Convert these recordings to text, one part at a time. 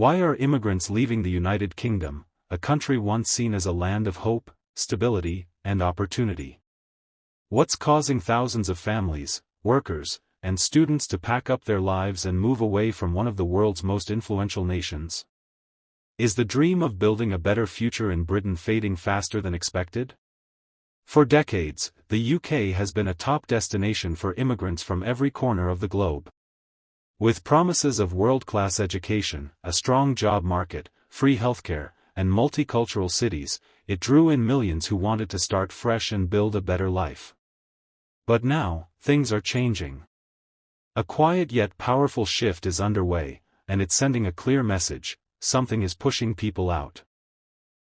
Why are immigrants leaving the United Kingdom, a country once seen as a land of hope, stability, and opportunity? What's causing thousands of families, workers, and students to pack up their lives and move away from one of the world's most influential nations? Is the dream of building a better future in Britain fading faster than expected? For decades, the UK has been a top destination for immigrants from every corner of the globe. With promises of world-class education, a strong job market, free healthcare, and multicultural cities, it drew in millions who wanted to start fresh and build a better life. But now, things are changing. A quiet yet powerful shift is underway, and it's sending a clear message: something is pushing people out.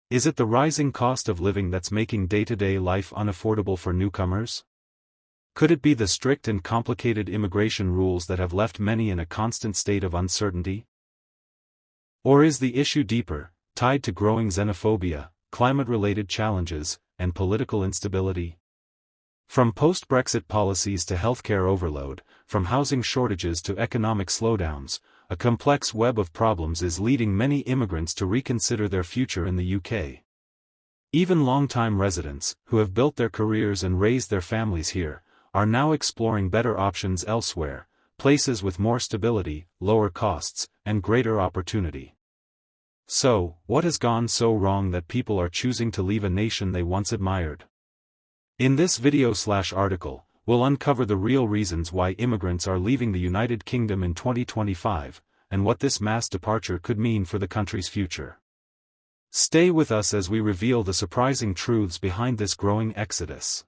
Is it the rising cost of living that's making day-to-day life unaffordable for newcomers? Could it be the strict and complicated immigration rules that have left many in a constant state of uncertainty? Or is the issue deeper, tied to growing xenophobia, climate-related challenges, and political instability? From post-Brexit policies to healthcare overload, from housing shortages to economic slowdowns, a complex web of problems is leading many immigrants to reconsider their future in the UK. Even long-time residents, who have built their careers and raised their families here, are now exploring better options elsewhere, places with more stability, lower costs, and greater opportunity. So, what has gone so wrong that people are choosing to leave a nation they once admired? In this video/article, we'll uncover the real reasons why immigrants are leaving the United Kingdom in 2025, and what this mass departure could mean for the country's future. Stay with us as we reveal the surprising truths behind this growing exodus.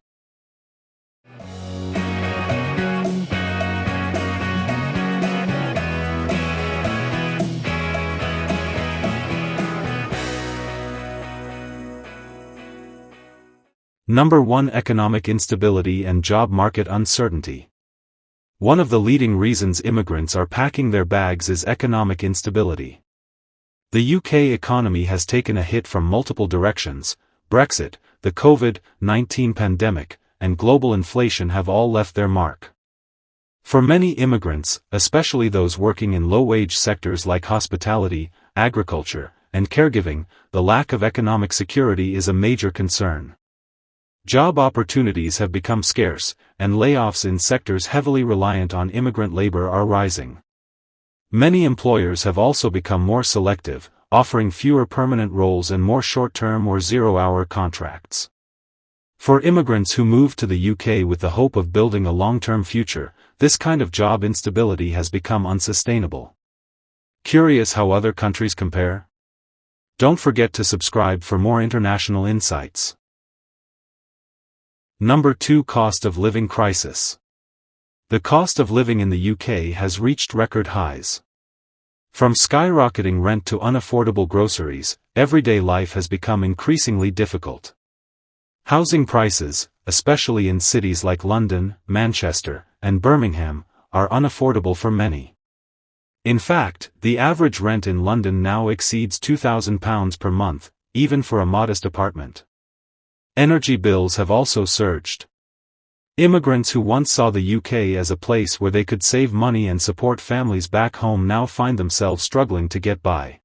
Number 1: Economic instability and job market uncertainty. One of the leading reasons immigrants are packing their bags is economic instability. The UK economy has taken a hit from multiple directions. Brexit, the COVID-19 pandemic, and global inflation have all left their mark. For many immigrants, especially those working in low-wage sectors like hospitality, agriculture, and caregiving, the lack of economic security is a major concern. Job opportunities have become scarce, and layoffs in sectors heavily reliant on immigrant labor are rising. Many employers have also become more selective, offering fewer permanent roles and more short-term or zero-hour contracts. For immigrants who move to the UK with the hope of building a long-term future, this kind of job instability has become unsustainable. Curious how other countries compare? Don't forget to subscribe for more international insights. Number 2: Cost of living crisis. The cost of living in the UK has reached record highs. From skyrocketing rent to unaffordable groceries, everyday life has become increasingly difficult. Housing prices, especially in cities like London, Manchester, and Birmingham, are unaffordable for many. In fact, the average rent in London now exceeds £2,000 per month, even for a modest apartment. Energy bills have also surged. Immigrants who once saw the UK as a place where they could save money and support families back home now find themselves struggling to get by.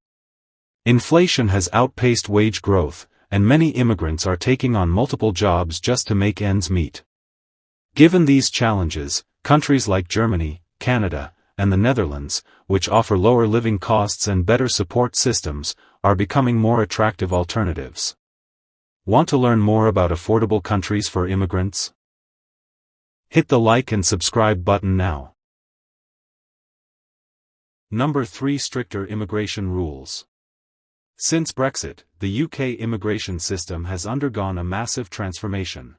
Inflation has outpaced wage growth, and many immigrants are taking on multiple jobs just to make ends meet. Given these challenges, countries like Germany, Canada, and the Netherlands, which offer lower living costs and better support systems, are becoming more attractive alternatives. Want to learn more about affordable countries for immigrants? Hit the like and subscribe button now. Number 3: Stricter immigration rules. Since Brexit, the UK immigration system has undergone a massive transformation.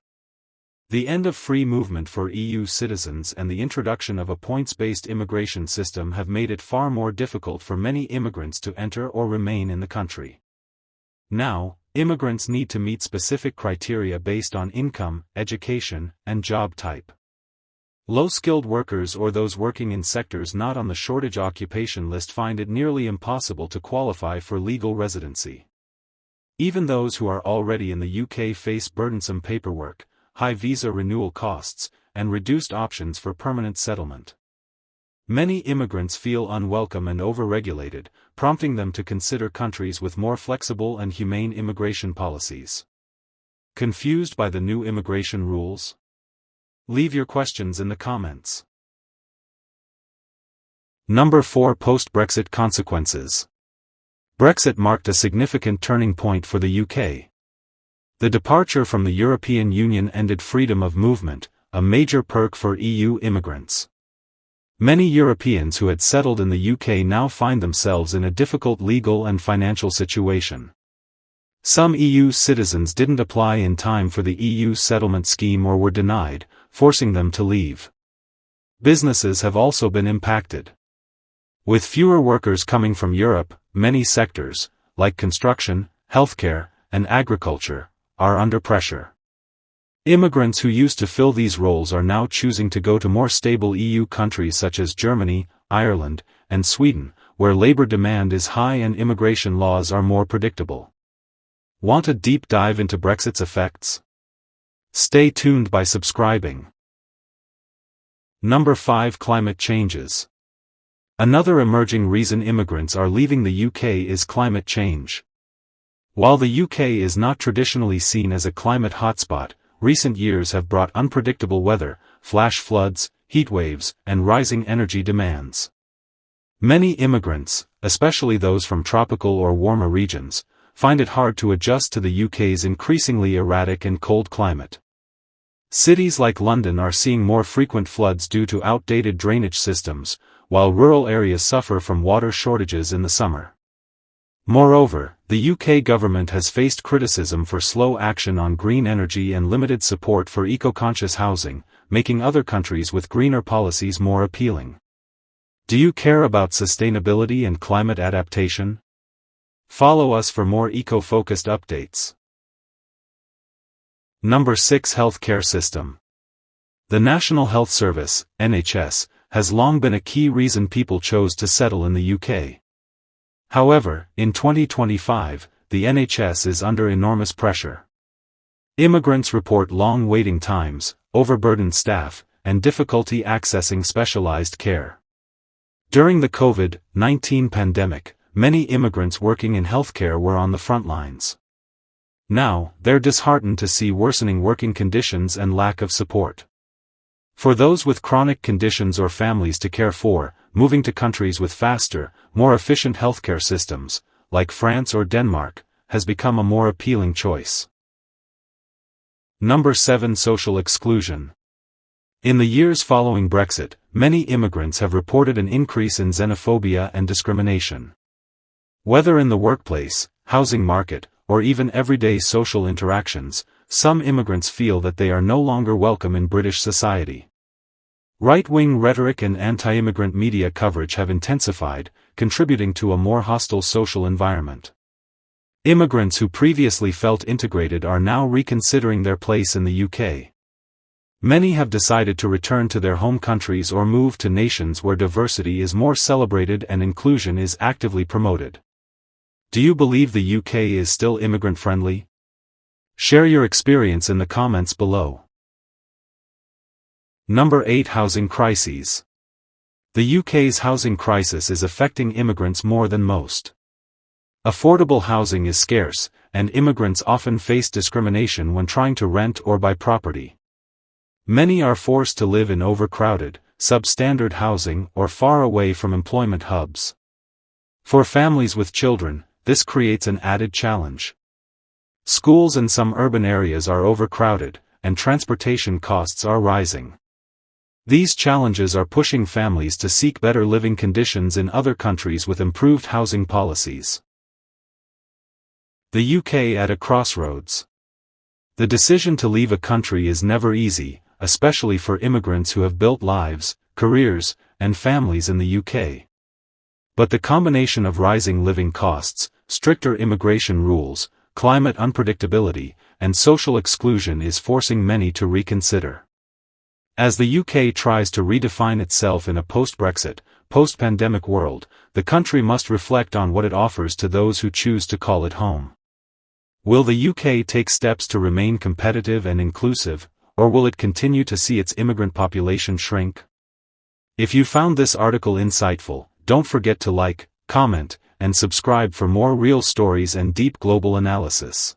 The end of free movement for EU citizens and the introduction of a points-based immigration system have made it far more difficult for many immigrants to enter or remain in the country. Now, immigrants need to meet specific criteria based on income, education, and job type. Low-skilled workers or those working in sectors not on the shortage occupation list find it nearly impossible to qualify for legal residency. Even those who are already in the UK face burdensome paperwork, high visa renewal costs, and reduced options for permanent settlement. Many immigrants feel unwelcome and overregulated, prompting them to consider countries with more flexible and humane immigration policies. Confused by the new immigration rules? Leave your questions in the comments. Number 4. Post-Brexit consequences. Brexit marked a significant turning point for the UK. The departure from the European Union ended freedom of movement, a major perk for EU immigrants. Many Europeans who had settled in the UK now find themselves in a difficult legal and financial situation. Some EU citizens didn't apply in time for the EU settlement scheme or were denied, forcing them to leave. Businesses have also been impacted. With fewer workers coming from Europe, many sectors, like construction, healthcare, and agriculture, are under pressure. Immigrants who used to fill these roles are now choosing to go to more stable EU countries such as Germany, Ireland, and Sweden, where labor demand is high and immigration laws are more predictable. Want a deep dive into Brexit's effects? Stay tuned by subscribing. Number 5. Climate changes. Another emerging reason immigrants are leaving the UK is climate change. While the UK is not traditionally seen as a climate hotspot, recent years have brought unpredictable weather, flash floods, heat waves, and rising energy demands. Many immigrants, especially those from tropical or warmer regions, find it hard to adjust to the UK's increasingly erratic and cold climate. Cities like London are seeing more frequent floods due to outdated drainage systems, while rural areas suffer from water shortages in the summer. Moreover, the UK government has faced criticism for slow action on green energy and limited support for eco-conscious housing, making other countries with greener policies more appealing. Do you care about sustainability and climate adaptation? Follow us for more eco-focused updates. Number 6. Healthcare system. The National Health Service, NHS, has long been a key reason people chose to settle in the UK. However, in 2025, the NHS is under enormous pressure. Immigrants report long waiting times, overburdened staff, and difficulty accessing specialized care. During the COVID-19 pandemic, many immigrants working in healthcare were on the front lines. Now, they're disheartened to see worsening working conditions and lack of support. For those with chronic conditions or families to care for, moving to countries with faster, more efficient healthcare systems, like France or Denmark, has become a more appealing choice. Number 7. Social exclusion. In the years following Brexit, many immigrants have reported an increase in xenophobia and discrimination. Whether in the workplace, housing market, or even everyday social interactions, some immigrants feel that they are no longer welcome in British society. Right-wing rhetoric and anti-immigrant media coverage have intensified, contributing to a more hostile social environment. Immigrants who previously felt integrated are now reconsidering their place in the UK. Many have decided to return to their home countries or move to nations where diversity is more celebrated and inclusion is actively promoted. Do you believe the UK is still immigrant-friendly? Share your experience in the comments below. Number 8. Housing crises. The UK's housing crisis is affecting immigrants more than most. Affordable housing is scarce, and immigrants often face discrimination when trying to rent or buy property. Many are forced to live in overcrowded, substandard housing or far away from employment hubs. For families with children, this creates an added challenge. Schools in some urban areas are overcrowded, and transportation costs are rising. These challenges are pushing families to seek better living conditions in other countries with improved housing policies. The UK at a crossroads. The decision to leave a country is never easy, especially for immigrants who have built lives, careers, and families in the UK. But the combination of rising living costs, stricter immigration rules, climate unpredictability, and social exclusion is forcing many to reconsider. As the UK tries to redefine itself in a post-Brexit, post-pandemic world, the country must reflect on what it offers to those who choose to call it home. Will the UK take steps to remain competitive and inclusive, or will it continue to see its immigrant population shrink? If you found this article insightful, don't forget to like, comment, and subscribe for more real stories and deep global analysis.